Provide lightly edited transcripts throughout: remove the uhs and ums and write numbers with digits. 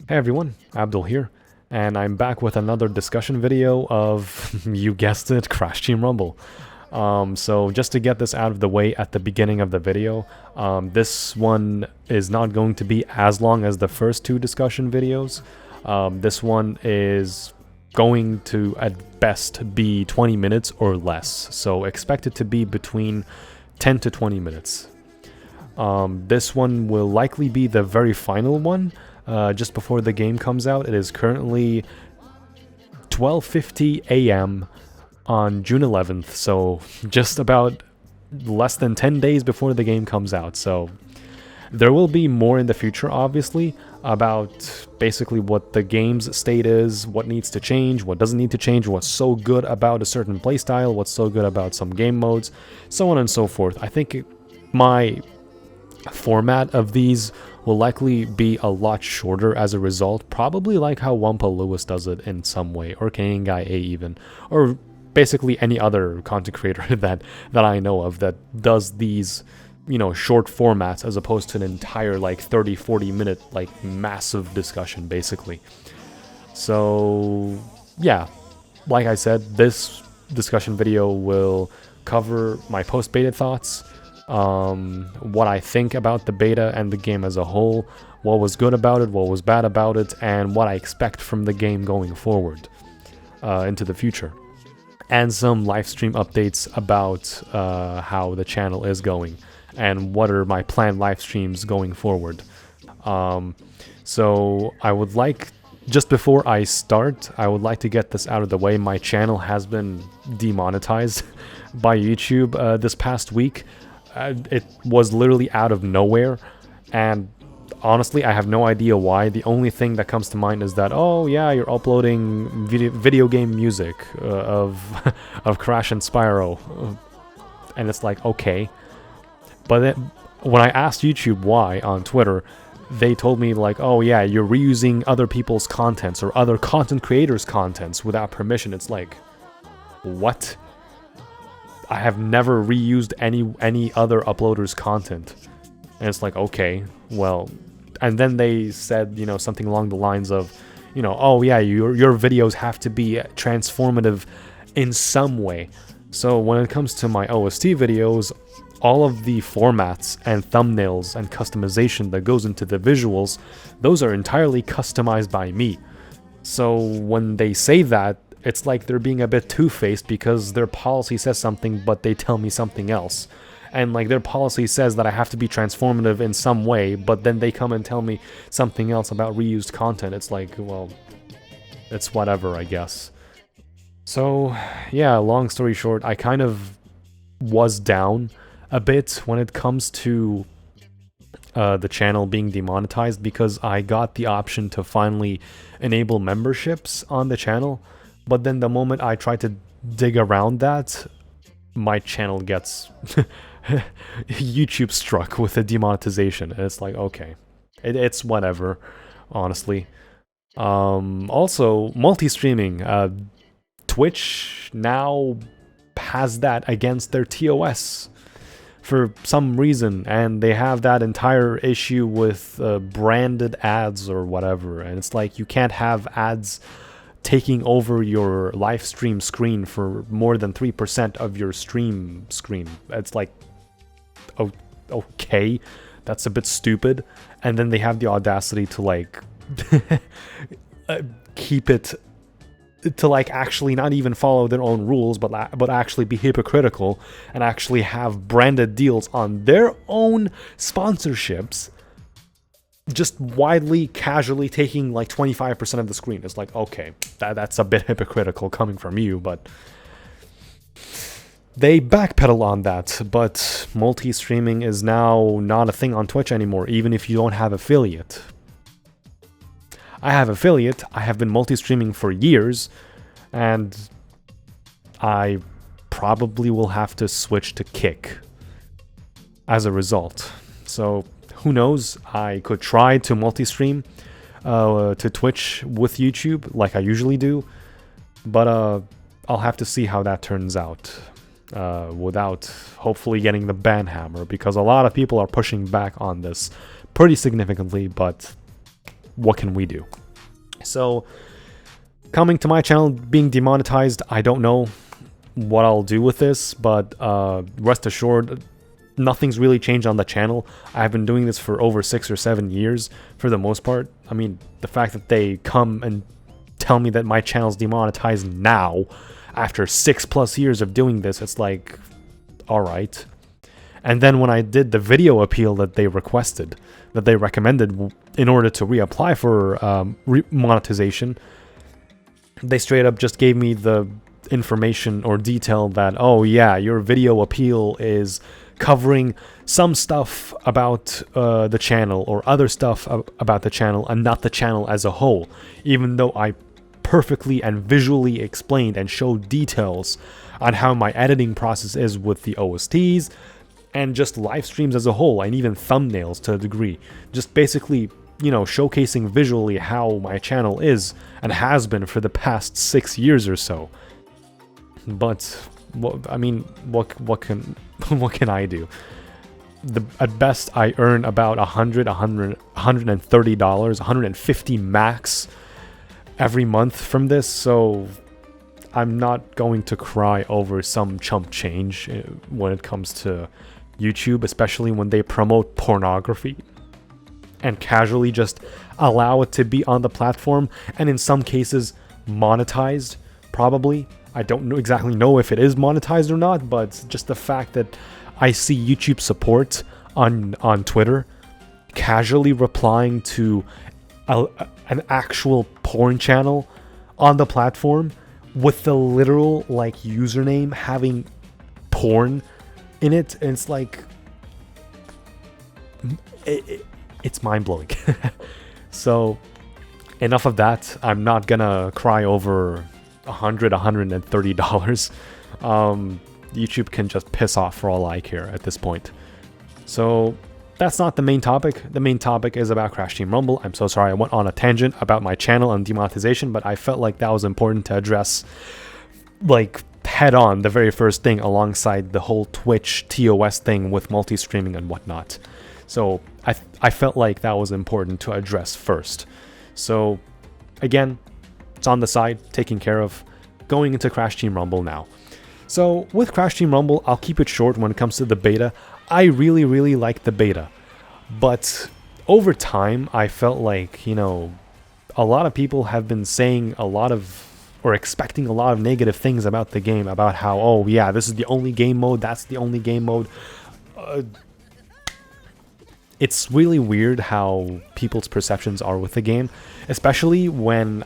Hey everyone, Abdul here, and I'm back with another discussion video of, you guessed it, Crash Team Rumble. So just to get this out of the way at the beginning of the video, this one is not going to be as long as the first two discussion videos. This one is going to, at best, be 20 minutes or less, so expect it to be between 10 to 20 minutes. This one will likely be the very final one, just before the game comes out. It is currently 12:50 a.m. on June 11th, so just about less than 10 days before the game comes out. So there will be more in the future, obviously, about basically what the game's state is, what needs to change, what doesn't need to change, what's so good about a certain playstyle, what's so good about some game modes, so on and so forth. I think my format of these will likely be a lot shorter as a result, probably like how Wampa Lewis does it in some way, or Canadian Guy A even, or basically any other content creator that I know of that does these, you know, short formats as opposed to an entire like 30-40 minute like massive discussion basically. So yeah, like I said, this discussion video will cover my post-beta thoughts, what I think about the beta and the game as a whole, what was good about it, what was bad about it, and what I expect from the game going forward into the future. And some live stream updates about how the channel is going and what are my planned live streams going forward. So I would like, just before I start, I would like to get this out of the way. My channel has been demonetized by YouTube this past week. It was literally out of nowhere, and honestly I have no idea why. The only thing that comes to mind is that, oh yeah, you're uploading video game music of Crash and Spyro, and it's like, okay. But then when I asked YouTube why on Twitter, they told me like, oh yeah, you're reusing other people's contents or other content creators' contents without permission. It's like, what? I have never reused any other uploader's content. And it's like, okay, well. And then they said, you know, something along the lines of, you know, oh yeah, your videos have to be transformative in some way. So when it comes to my OST videos, all of the formats and thumbnails and customization that goes into the visuals, those are entirely customized by me. So when they say that, it's like they're being a bit two-faced because their policy says something, but they tell me something else. And like their policy says that I have to be transformative in some way, but then they come and tell me something else about reused content. It's like, well, it's whatever, I guess. So yeah, long story short, I kind of was down a bit when it comes to the channel being demonetized, because I got the option to finally enable memberships on the channel. But then the moment I try to dig around that, my channel gets YouTube struck with a demonetization. And it's like, okay, it's whatever, honestly. Also, multi-streaming. Twitch now has that against their ToS for some reason, and they have that entire issue with branded ads or whatever. And it's like, you can't have ads taking over your live stream screen for more than 3% of your stream screen. It's like, oh, okay, that's a bit stupid. And then they have the audacity to like keep it to like actually not even follow their own rules, but actually be hypocritical and actually have branded deals on their own sponsorships, just widely, casually taking like 25% of the screen. It's like, okay, that's a bit hypocritical coming from you, but they backpedal on that. But multi-streaming is now not a thing on Twitch anymore, even if you don't have affiliate. I have affiliate, I have been multi-streaming for years, and I probably will have to switch to Kick as a result. So who knows, I could try to multi-stream to Twitch with YouTube like I usually do, but I'll have to see how that turns out without hopefully getting the ban hammer, because a lot of people are pushing back on this pretty significantly, but what can we do? So, coming to my channel being demonetized, I don't know what I'll do with this, but rest assured, nothing's really changed on the channel. I've been doing this for over 6 or 7 years for the most part. I mean, the fact that they come and tell me that my channel's demonetized now, after 6+ years of doing this, it's like, alright. And then when I did the video appeal that they requested, that they recommended in order to reapply for monetization, they straight up just gave me the information or detail that, oh yeah, your video appeal is covering some stuff about the channel or other stuff about the channel and not the channel as a whole, even though I perfectly and visually explained and showed details on how my editing process is with the OSTs and just live streams as a whole, and even thumbnails to a degree. Just basically, you know, showcasing visually how my channel is and has been for the past 6 years or so. But I mean, what can I do? At best, I earn about $130, $150 max every month from this, so I'm not going to cry over some chump change when it comes to YouTube, especially when they promote pornography and casually just allow it to be on the platform, and in some cases monetized, probably. I don't exactly know if it is monetized or not, but just the fact that I see YouTube support on Twitter casually replying to an actual porn channel on the platform with the literal like username having porn in it, and it's like it's mind-blowing. So enough of that. I'm not gonna cry over $130. YouTube can just piss off for all I care at this point. So that's not the main topic. The main topic is about Crash Team Rumble. I'm so sorry I went on a tangent about my channel and demonetization, but I felt like that was important to address, like, head on, the very first thing, alongside the whole Twitch ToS thing with multi-streaming and whatnot. So I felt like that was important to address first. So again, it's on the side, taken care of. Going into Crash Team Rumble now. So with Crash Team Rumble, I'll keep it short when it comes to the beta. I really like the beta, but over time I felt like, you know, a lot of people have been saying a lot of, or expecting a lot of negative things about the game, about how, oh yeah, this is the only game mode, that's the only game mode. It's really weird how people's perceptions are with the game, especially when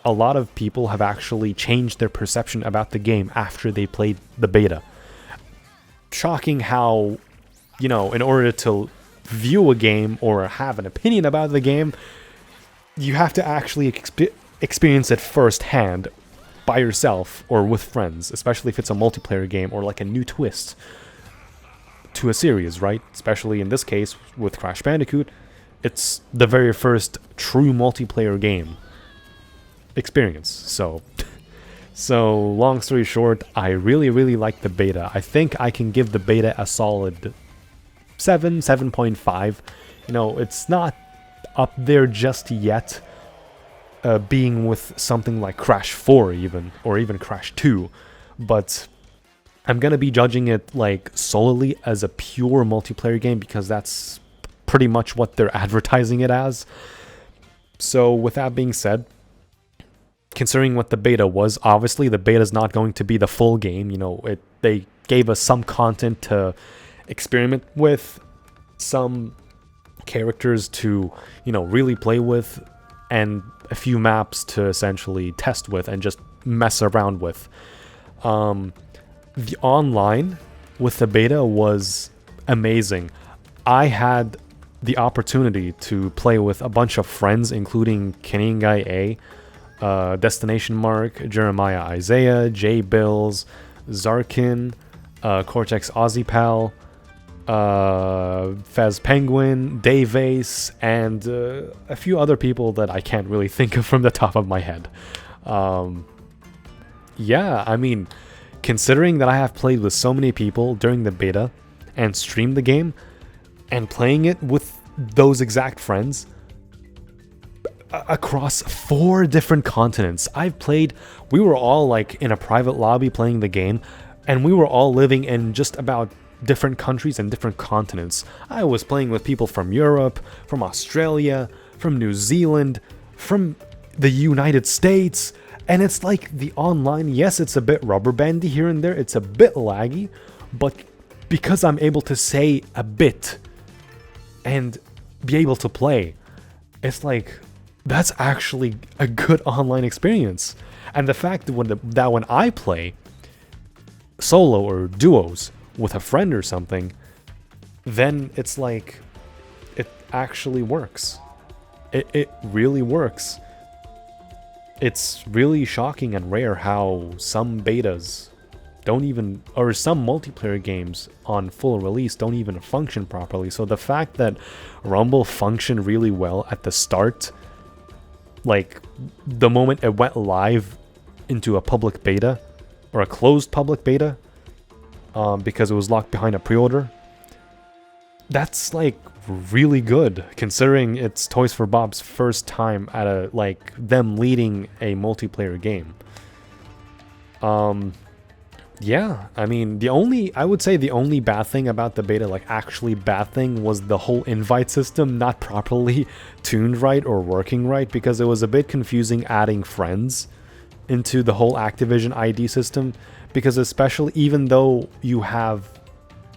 a lot of people have actually changed their perception about the game after they played the beta. Shocking how, you know, in order to view a game or have an opinion about the game, you have to actually experience it firsthand by yourself or with friends, especially if it's a multiplayer game or like a new twist to a series, right? Especially in this case with Crash Bandicoot, it's the very first true multiplayer game experience. So long story short, I really like the beta. I think I can give the beta a solid 7.5. You know, it's not up there just yet, being with something like Crash 4 even, or even Crash 2, but I'm gonna be judging it like solely as a pure multiplayer game because that's pretty much what they're advertising it as. So with that being said, considering what the beta was, obviously the beta is not going to be the full game. You know, they gave us some content to experiment with, some characters to, you know, really play with, and a few maps to essentially test with and just mess around with. The online with the beta was amazing. I had the opportunity to play with a bunch of friends, including Keningai A, Destination Mark, Jeremiah Isaiah, J Bills, Zarkin, Cortex Ozzypal, Fez Penguin, Dave Ace, and a few other people that I can't really think of from the top of my head. Yeah, I mean, considering that I have played with so many people during the beta and streamed the game and playing it with those exact friends, across 4 different continents. We were all like in a private lobby playing the game, and we were all living in just about different countries and different continents. I was playing with people from Europe, from Australia, from New Zealand, from the United States, and it's like the online, yes, it's a bit rubber bandy here and there, it's a bit laggy, but because I'm able to say a bit and be able to play, it's like, that's actually a good online experience. And the fact that when I play solo or duos with a friend or something, then it's like, it actually works. It really works. It's really shocking and rare how some betas don't even, or some multiplayer games on full release don't even function properly. So the fact that Rumble functioned really well at the start, like the moment it went live into a public beta, or a closed public beta, because it was locked behind a pre-order, that's like really good, considering it's Toys for Bob's first time at them leading a multiplayer game. Yeah, I mean, I would say the only bad thing about the beta, like actually bad thing, was the whole invite system not properly tuned right or working right, because it was a bit confusing adding friends into the whole Activision ID system, because especially even though you have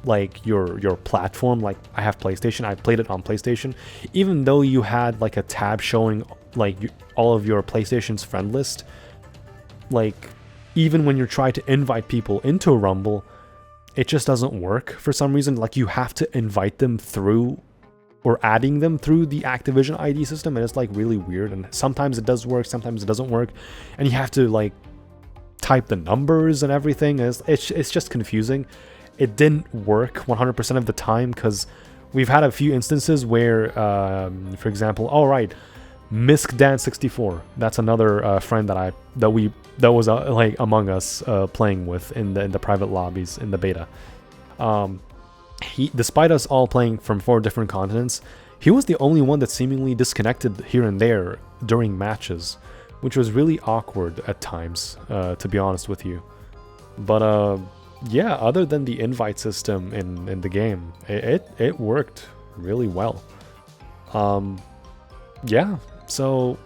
like your platform, like I have PlayStation, I played it on PlayStation, even though you had like a tab showing like all of your PlayStation's friend list, like even when you're trying to invite people into Rumble, it just doesn't work for some reason. Like you have to invite them through, or adding them through the Activision ID system, and it's like really weird, and sometimes it does work, sometimes it doesn't work, and you have to like type the numbers and everything. It's just confusing. It didn't work 100% of the time, because we've had a few instances where, for example, MiskDan64. That's another friend that was like among us playing with in the private lobbies in the beta. He, despite us all playing from 4 different continents, he was the only one that seemingly disconnected here and there during matches, which was really awkward at times, to be honest with you. But yeah, other than the invite system in the game, it worked really well. Yeah, so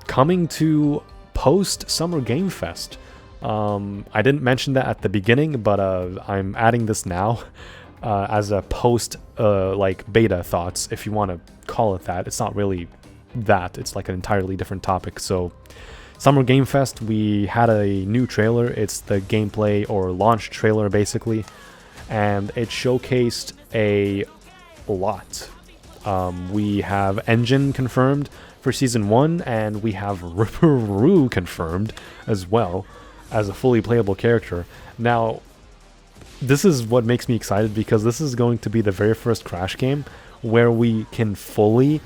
coming to post Summer Game Fest, I didn't mention that at the beginning, but I'm adding this now as a post like beta thoughts, if you want to call it that. It's not really that, it's like an entirely different topic. So Summer Game Fest, we had a new trailer. It's the gameplay or launch trailer basically, and it showcased a lot. We have Engine confirmed for Season 1, and we have Ripperoo confirmed as well as a fully playable character. Now, this is what makes me excited, because this is going to be the very first Crash game where we can fully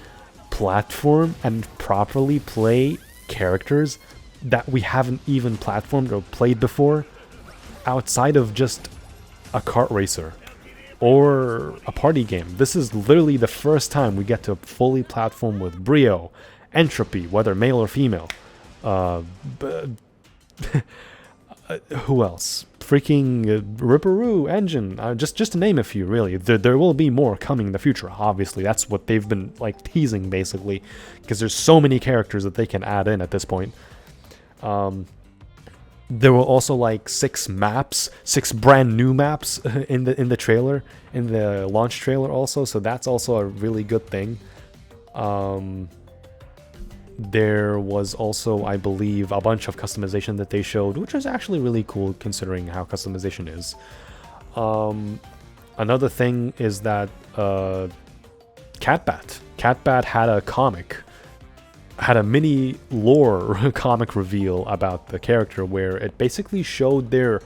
platform and properly play characters that we haven't even platformed or played before, outside of just a kart racer or a party game. This is literally the first time we get to fully platform with Brio, Entropy, whether male or female. Who else? Freaking Ripperoo, Engine, just to name a few, really. There will be more coming in the future, obviously. That's what they've been like teasing, basically, because there's so many characters that they can add in at this point. There were also like 6 brand new maps in the trailer, in the launch trailer also, so that's also a really good thing. There was also, I believe, a bunch of customization that they showed, which was actually really cool considering how customization is. Another thing is that Catbat had a mini lore comic reveal about the character, where it basically showed their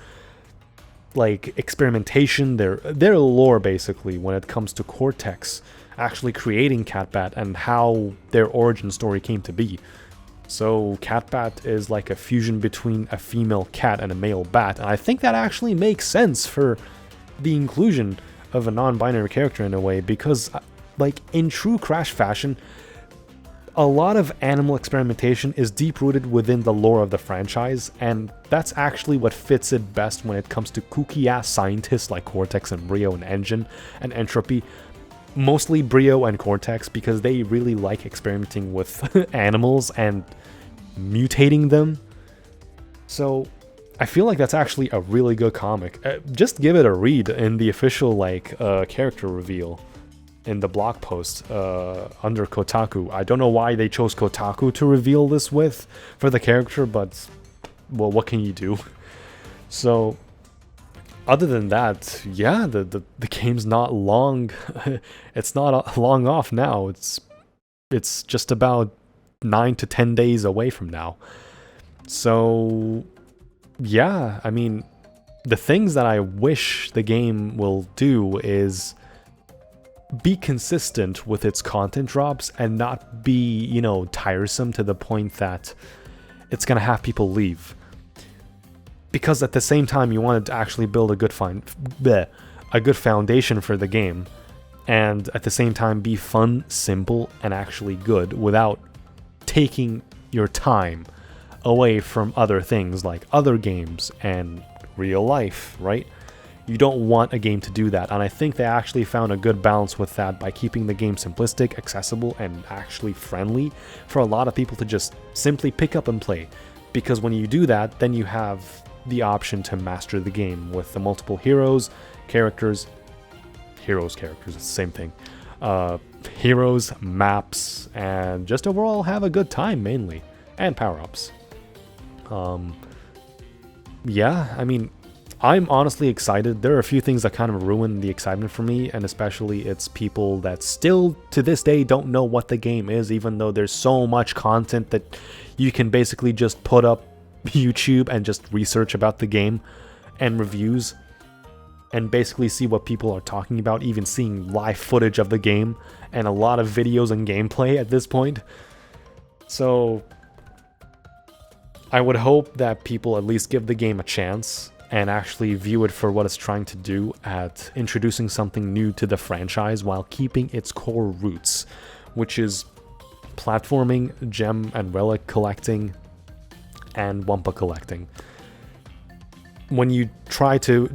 like experimentation, their lore basically when it comes to Cortex actually creating Catbat and how their origin story came to be. So Catbat is like a fusion between a female cat and a male bat, and I think that actually makes sense for the inclusion of a non-binary character in a way, because like in true Crash fashion, a lot of animal experimentation is deep-rooted within the lore of the franchise, and that's actually what fits it best when it comes to kooky-ass scientists like Cortex and Brio and Engine and Entropy. Mostly Brio and Cortex, because they really like experimenting with animals and mutating them. So I feel like that's actually a really good comic. Just give it a read in the official character reveal in the blog post under Kotaku. I don't know why they chose Kotaku to reveal this with for the character, but well, what can you do? So other than that, yeah, the game's not long. It's not long off now. It's just about 9 to 10 days away from now. So yeah, I mean, the things that I wish the game will do is be consistent with its content drops and not be, you know, tiresome to the point that it's gonna have people leave. Because at the same time, you wanted to actually build a good foundation for the game, and at the same time be fun, simple, and actually good without taking your time away from other things like other games and real life, right? You don't want a game to do that, and I think they actually found a good balance with that by keeping the game simplistic, accessible, and actually friendly for a lot of people to just simply pick up and play. Because when you do that, then you have the option to master the game with the multiple characters, it's the same thing, heroes, maps, and just overall have a good time mainly, and power-ups. Yeah, I mean, I'm honestly excited. There are a few things that kind of ruin the excitement for me, and especially it's people that still to this day don't know what the game is, even though there's so much content that you can basically just put up YouTube and just research about the game and reviews and basically see what people are talking about, even seeing live footage of the game and a lot of videos and gameplay at this point. So I would hope that people at least give the game a chance and actually view it for what it's trying to do at introducing something new to the franchise while keeping its core roots, which is platforming, gem and relic collecting, and Wumpa collecting. When you try to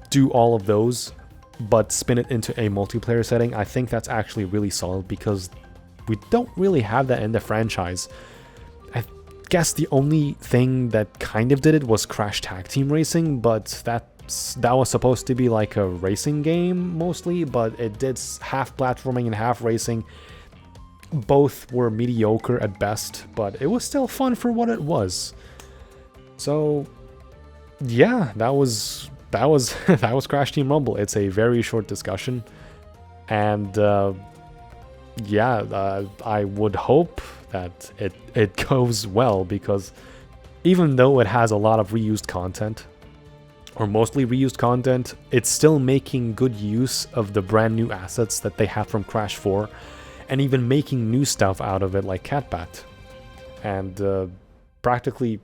do all of those, but spin it into a multiplayer setting, I think that's actually really solid because we don't really have that in the franchise. I guess the only thing that kind of did it was Crash Tag Team Racing, but that was supposed to be like a racing game mostly, but it did half platforming and half racing. Both were mediocre at best, but it was still fun for what it was. So yeah, that was that was Crash Team Rumble. It's a very short discussion, and I would hope that it goes well, because even though it has a lot of reused content, or mostly reused content, it's still making good use of the brand new assets that they have from Crash 4, and even making new stuff out of it like Catbat, and practically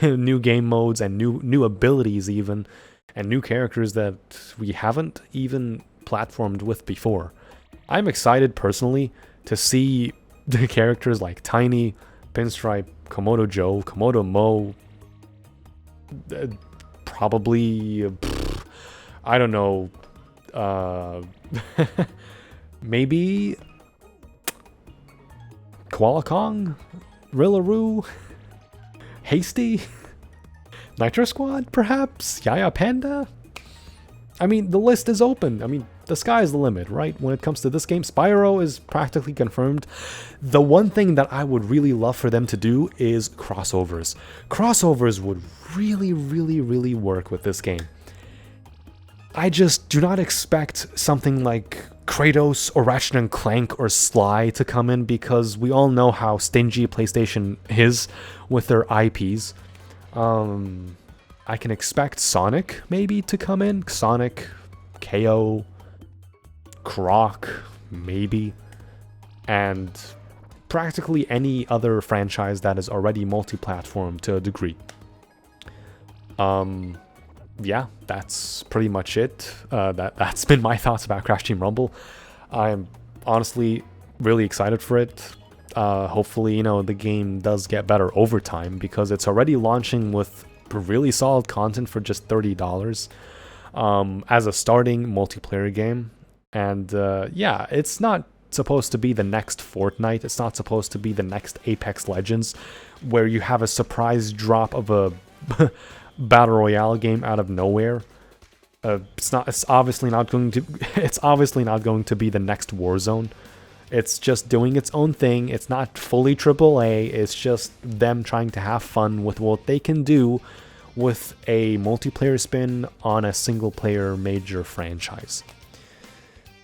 new game modes and new abilities even, and new characters that we haven't even platformed with before. I'm excited personally to see the characters like Tiny, Pinstripe, Komodo Joe, Komodo Mo, probably, I don't know, maybe Koala Kong, Rillaroo, Hasty, Nitro Squad, perhaps? Yaya Panda? I mean, the list is open. I mean, the sky is the limit, right? When it comes to this game, Spyro is practically confirmed. The one thing that I would really love for them to do is crossovers. Crossovers would really, really, really work with this game. I just do not expect something like Kratos or Ratchet & Clank or Sly to come in, because we all know how stingy PlayStation is with their IPs. I can expect Sonic maybe to come in. Sonic, KO, Croc, maybe. And practically any other franchise that is already multi-platform to a degree. Yeah, that's pretty much it. That's been my thoughts about Crash Team Rumble. I'm honestly really excited for it. Hopefully, you know, the game does get better over time, because it's already launching with really solid content for just $30 as a starting multiplayer game. And yeah, it's not supposed to be the next Fortnite. It's not supposed to be the next Apex Legends, where you have a surprise drop of a battle royale game out of nowhere. It's obviously not going to. It's obviously not going to be the next Warzone. It's just doing its own thing. It's not fully AAA. It's just them trying to have fun with what they can do with a multiplayer spin on a single-player major franchise.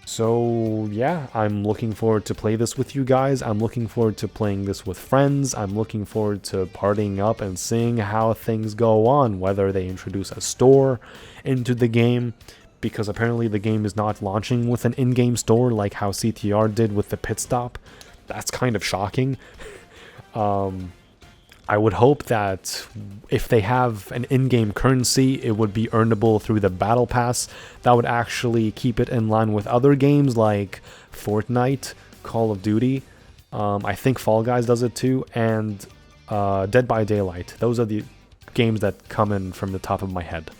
So yeah, I'm looking forward to play this with you guys. I'm looking forward to playing this with friends. I'm looking forward to partying up and seeing how things go on, whether they introduce a store into the game, because apparently the game is not launching with an in-game store like how CTR did with the pit stop. That's kind of shocking. I would hope that if they have an in-game currency, it would be earnable through the battle pass. That would actually keep it in line with other games like Fortnite, Call of Duty. I think Fall Guys does it too, and Dead by Daylight. Those are the games that come in from the top of my head.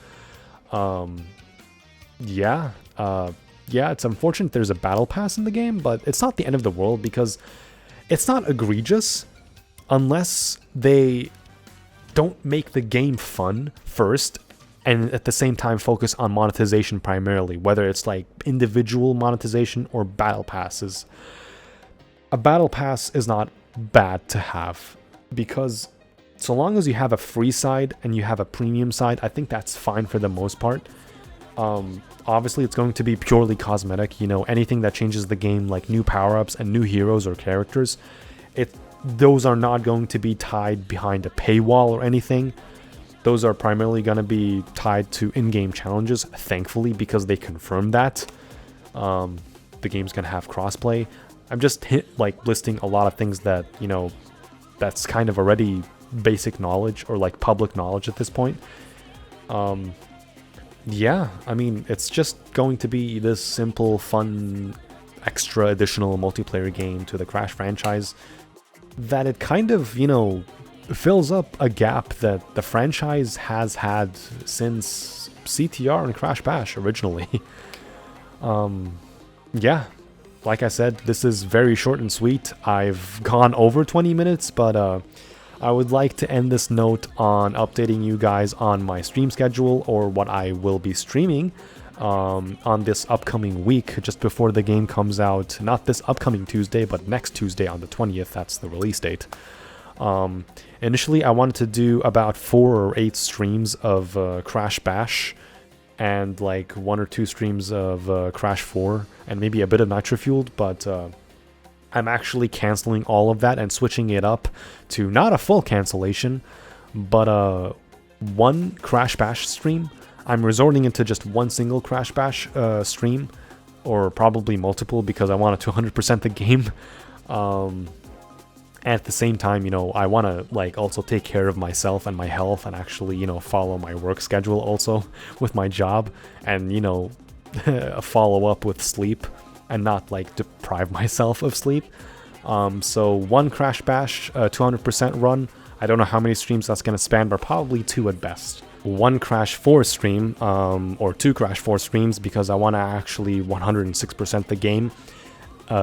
Yeah, it's unfortunate there's a battle pass in the game, but it's not the end of the world, because it's not egregious unless they don't make the game fun first and at the same time focus on monetization primarily, whether it's like individual monetization or battle passes. A battle pass is not bad to have, because so long as you have a free side and you have a premium side, I think that's fine for the most part. Obviously it's going to be purely cosmetic, you know, anything that changes the game, like new power-ups and new heroes or characters, those are not going to be tied behind a paywall or anything. Those are primarily going to be tied to in-game challenges, thankfully, because they confirmed that. The game's going to have crossplay. I'm just listing a lot of things that, you know, that's kind of already basic knowledge or like public knowledge at this point. Yeah, I mean, it's just going to be this simple, fun, extra additional multiplayer game to the Crash franchise that it kind of, you know, fills up a gap that the franchise has had since CTR and Crash Bash originally. Yeah, like I said, this is very short and sweet. I've gone over 20 minutes, but I would like to end this note on updating you guys on my stream schedule, or what I will be streaming on this upcoming week, just before the game comes out. Not this upcoming Tuesday, but next Tuesday on the 20th. That's the release date. Initially, I wanted to do about 4 or 8 streams of Crash Bash, and like 1 or 2 streams of Crash 4, and maybe a bit of Nitro Fueled, but I'm actually canceling all of that and switching it up to not a full cancellation, but 1 Crash Bash stream. I'm resorting into just 1 single Crash Bash stream, or probably multiple, because I want to 100% the game. At the same time, you know, I want to like also take care of myself and my health, and actually, you know, follow my work schedule also with my job, and, you know, follow up with sleep and not like deprive myself of sleep. So 1 Crash Bash 200% run. I don't know how many streams that's going to span, but probably 2 at best. 1 Crash 4 stream, or 2 Crash 4 streams, because I want to actually 106% the game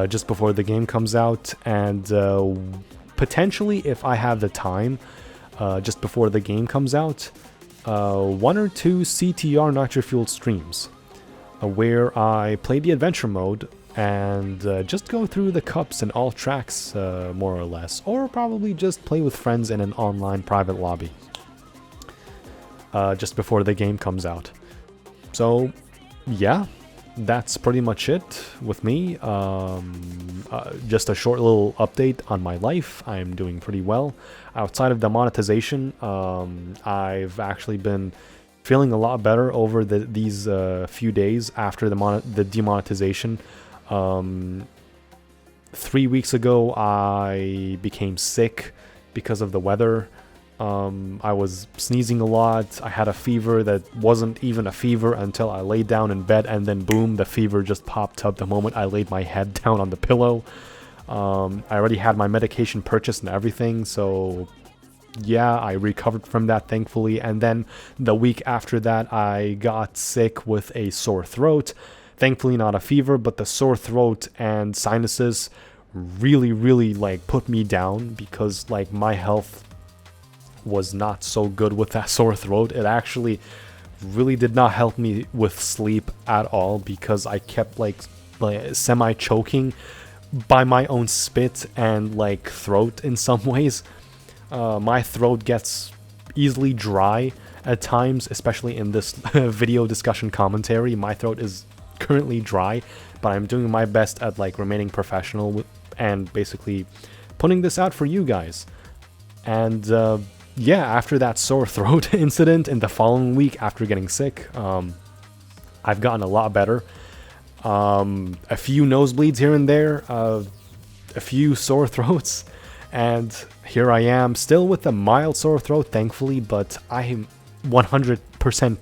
just before the game comes out, and potentially, if I have the time, just before the game comes out, 1 or 2 CTR Nitro Fueled streams, where I play the adventure mode and just go through the cups and all tracks, more or less, or probably just play with friends in an online private lobby. Just before the game comes out. So, yeah, that's pretty much it with me. Just a short little update on my life. I'm doing pretty well. Outside of Demonetization, I've actually been feeling a lot better over these few days after the demonetization. 3 weeks ago, I became sick because of the weather. I was sneezing a lot. I had a fever that wasn't even a fever until I laid down in bed, and then boom, the fever just popped up the moment I laid my head down on the pillow. I already had my medication purchased and everything, so yeah, I recovered from that thankfully. And then the week after that, I got sick with a sore throat. Thankfully not a fever, but the sore throat and sinuses really like put me down, because like my health was not so good with that sore throat. It actually really did not help me with sleep at all, because I kept like semi choking by my own spit and like throat in some ways. My throat gets easily dry at times, especially in this video discussion commentary. My throat is currently dry, but I'm doing my best at like remaining professional and basically putting this out for you guys. And yeah, after that sore throat incident in the following week after getting sick, I've gotten a lot better. A few nosebleeds here and there, a few sore throats, and here I am still with a mild sore throat, thankfully, but I'm 100%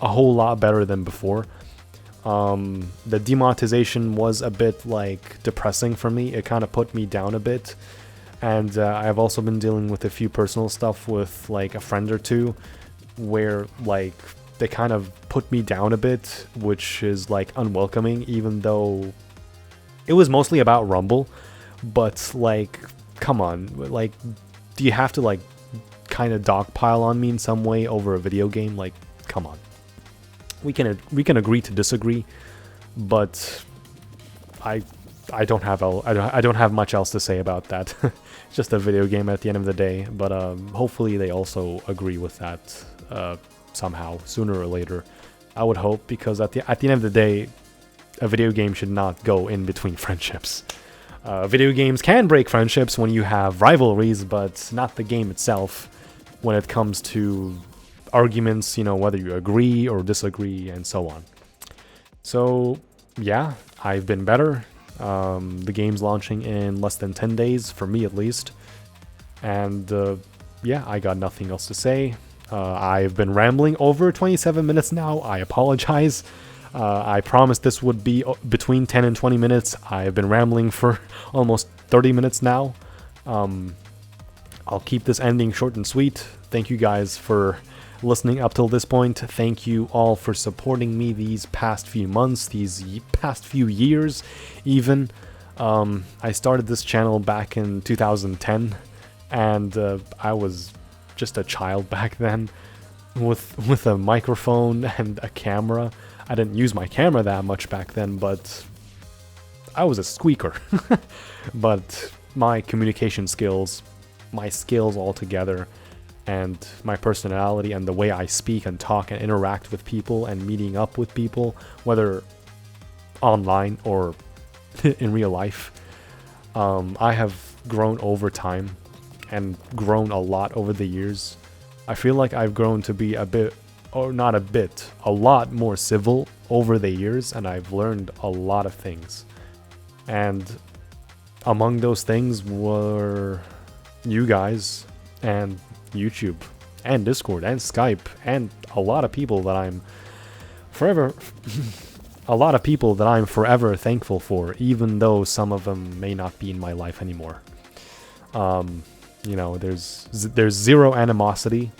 a whole lot better than before. The demonetization was a bit like depressing for me. It kind of put me down a bit, and I've also been dealing with a few personal stuff with like a friend or two, where like they kind of put me down a bit, which is like unwelcoming, even though it was mostly about Rumble. But like, come on, like, do you have to like kind of dogpile on me in some way over a video game? Like, come on. We can agree to disagree, but I don't have much else to say about that. It's just a video game at the end of the day. But hopefully they also agree with that somehow, sooner or later. I would hope, because at the end of the day, a video game should not go in between friendships. Video games can break friendships when you have rivalries, but not the game itself when it comes to arguments, you know, whether you agree or disagree and so on. So yeah, I've been better. The game's launching in less than 10 days, for me at least. And yeah, I got nothing else to say. I've been rambling over 27 minutes now. I apologize. I promised this would be between 10 and 20 minutes. I've been rambling for almost 30 minutes now. I'll keep this ending short and sweet. Thank you guys for listening up till this point. Thank you all for supporting me these past few months, these past few years even. I started this channel back in 2010, and I was just a child back then with a microphone and a camera. I didn't use my camera that much back then, but I was a squeaker. But my communication skills, my skills altogether, and my personality and the way I speak and talk and interact with people and meeting up with people, whether online or in real life, I have grown over time and grown a lot over the years. I feel like I've grown to be a bit, or not a bit, a lot more civil over the years, and I've learned a lot of things. And among those things were you guys, and YouTube, and Discord, and Skype, and a lot of people that I'm forever thankful for, even though some of them may not be in my life anymore. You know, there's zero animosity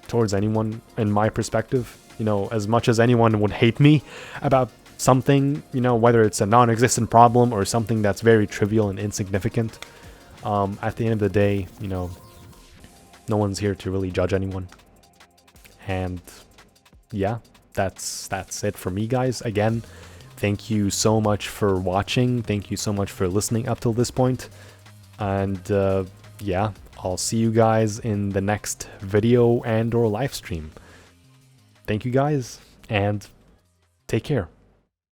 towards anyone in my perspective. You know, as much as anyone would hate me about something, you know, whether it's a non-existent problem or something that's very trivial and insignificant, at the end of the day, you know, no one's here to really judge anyone. And yeah, that's it for me, guys. Again, thank you so much for watching. Thank you so much for listening up till this point. And yeah, I'll see you guys in the next video and or live stream. Thank you guys, and take care.